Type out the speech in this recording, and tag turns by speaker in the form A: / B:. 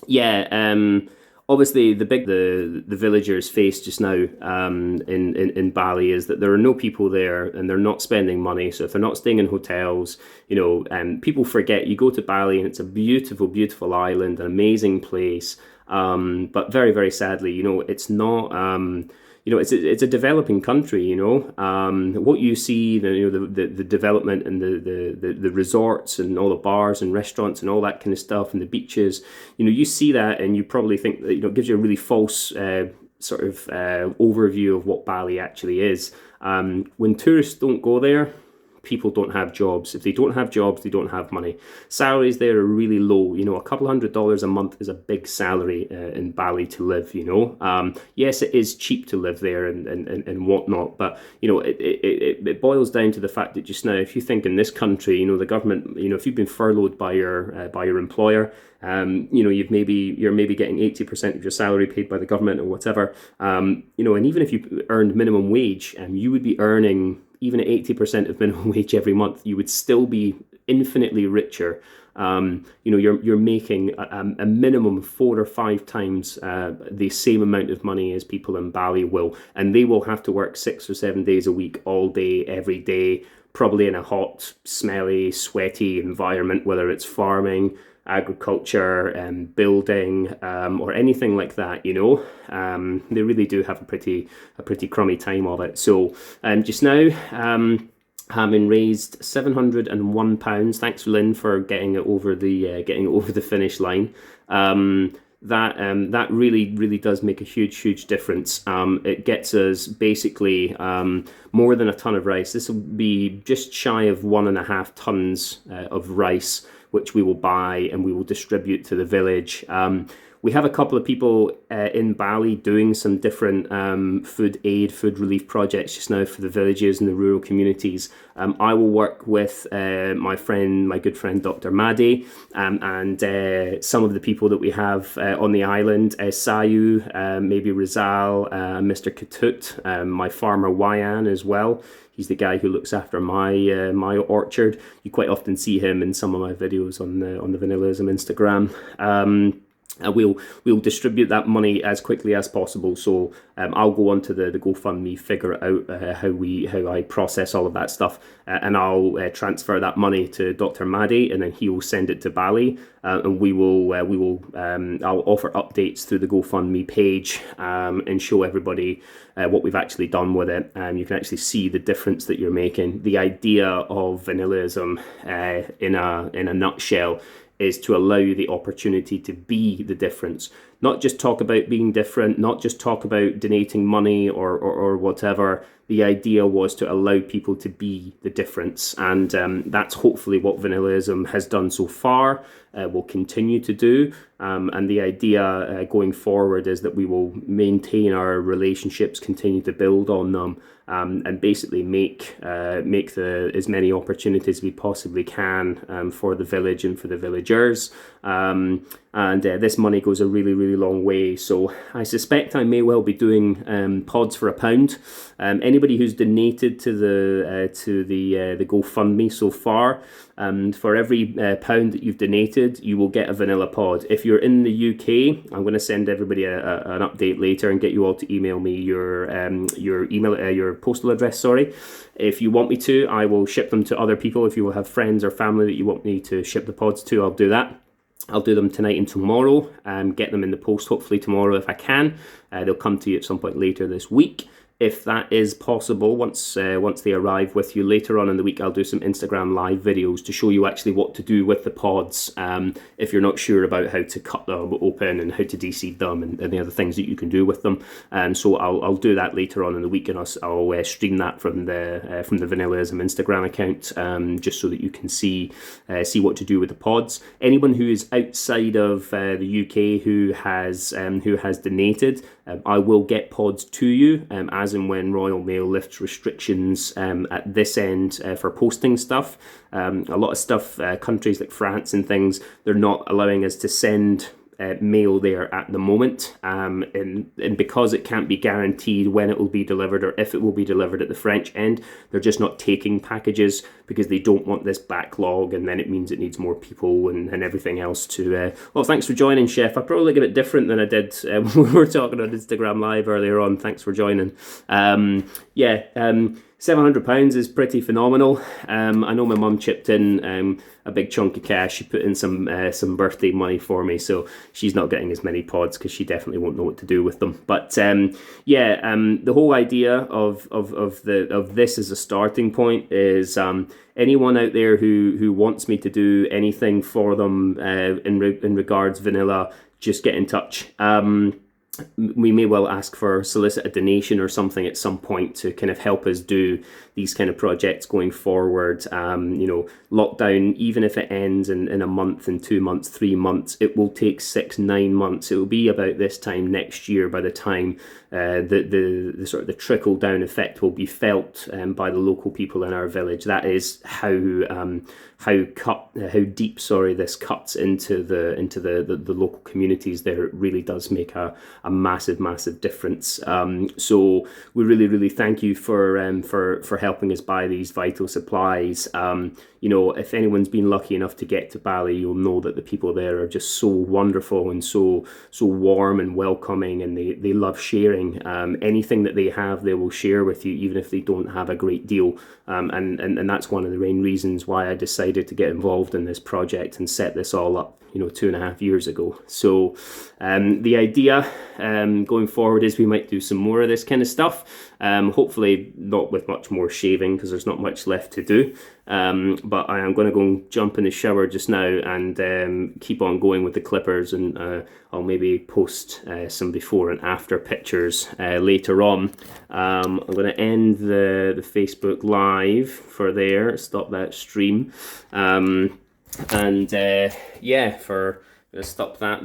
A: Yeah, obviously the villagers face just now in Bali is that there are no people there and they're not spending money. So if they're not staying in hotels, people forget you go to Bali and it's a beautiful, beautiful island, an amazing place. But very, very sadly, it's not. It's a developing country. What you see, the development and the resorts and all the bars and restaurants and all that kind of stuff and the beaches. You see that and you probably think that it gives you a really false overview of what Bali actually is. When tourists don't go there, people don't have jobs. If they don't have jobs, they don't have money. Salaries there are really low. A couple $100s a month is a big salary in Bali to live. Yes, it is cheap to live there and whatnot, but it boils down to the fact that just now, if you think in this country, the government, if you've been furloughed by your employer, you're maybe getting 80% of your salary paid by the government or whatever. And even if you earned minimum wage, you would be earning even at 80% of minimum wage every month, you would still be infinitely richer. You're making a minimum of 4 or 5 times the same amount of money as people in Bali will, and they will have to work 6 or 7 days a week, all day, every day, probably in a hot, smelly, sweaty environment, whether it's farming, agriculture, building, or anything like that. They really do have a pretty crummy time of it. So just now, having raised £701. Thanks, Lynn, for getting it over the finish line. That really really does make a huge difference. It gets us basically more than a ton of rice. This will be just shy of 1.5 tons of rice, which we will buy and we will distribute to the village. We have a couple of people in Bali doing some different food relief projects just now for the villages and the rural communities. I will work with my good friend Dr. Madi, and some of the people that we have on the island, Sayu, maybe Rizal, Mr. Katut, my farmer Wayan as well. He's the guy who looks after my orchard. You quite often see him in some of my videos on the Vanillism Instagram. We'll distribute that money as quickly as possible. So I'll go onto the GoFundMe, figure out how I process all of that stuff, and I'll transfer that money to Dr. Madi, and then he will send it to Bali, and I'll offer updates through the GoFundMe page and show everybody what we've actually done with it. You can actually see the difference that you're making. The idea of Vanillism, in a nutshell, is to allow you the opportunity to be the difference. Not just talk about being different, not just talk about donating money or whatever. The idea was to allow people to be the difference. And that's hopefully what Vanillism has done so far, will continue to do. And the idea going forward is that we will maintain our relationships, continue to build on them, and basically make as many opportunities we possibly can for the village and for the villagers. And this money goes a really, really long way. So I suspect I may well be doing pods for £1. Anybody who's donated to the GoFundMe so far, for every £1 that you've donated, you will get a vanilla pod. If you're in the UK, I'm going to send everybody an update later and get you all to email me your postal address. Sorry. If you want me to, I will ship them to other people. If you will have friends or family that you want me to ship the pods to, I'll do that. I'll do them tonight and tomorrow, get them in the post hopefully tomorrow if I can. They'll come to you at some point later this week. If that is possible, once they arrive with you later on in the week, I'll do some Instagram live videos to show you actually what to do with the pods, if you're not sure about how to cut them open and how to de-seed them and the other things that you can do with them. So I'll do that later on in the week, and I'll stream that from the Vanillism Instagram account, just so that you can see what to do with the pods. Anyone who is outside of the UK who has donated, I will get pods to you as and when Royal Mail lifts restrictions at this end for posting stuff. A lot of stuff, countries like France and things, they're not allowing us to send mail there at the moment, and because it can't be guaranteed when it will be delivered or if it will be delivered at the French end, they're just not taking packages because they don't want this backlog, and then it means it needs more people and everything else to... Well, thanks for joining, Chef. I probably look a bit different than I did when we were talking on Instagram Live earlier on. Thanks for joining. £700 is pretty phenomenal. I know my mum chipped in a big chunk of cash. She put in some birthday money for me, so she's not getting as many pods because she definitely won't know what to do with them. But the whole idea of this as a starting point is anyone out there who wants me to do anything for them in regards vanilla, just get in touch. We may well solicit a donation or something at some point to kind of help us do these kind of projects going forward. Lockdown, even if it ends in a month, in 2 months, 3 months, it will take 6-9 months. It will be about this time next year by the time the sort of the trickle down effect will be felt by the local people in our village. That is how deep this cuts into the local communities there. It really does make a massive difference. So we really thank you for helping us buy these vital supplies. If anyone's been lucky enough to get to Bali, you'll know that the people there are just so wonderful and so warm and welcoming, and they love sharing. Anything that they have, they will share with you, even if they don't have a great deal. And that's one of the main reasons why I decided to get involved in this project and set this all up 2.5 years ago. So the idea going forward is we might do some more of this kind of stuff. Hopefully not with much more shaving, because there's not much left to do. But I am going to go and jump in the shower just now and keep on going with the clippers, and I'll maybe post some before and after pictures later on. I'm going to end the Facebook Live for there, stop that stream. Stop that.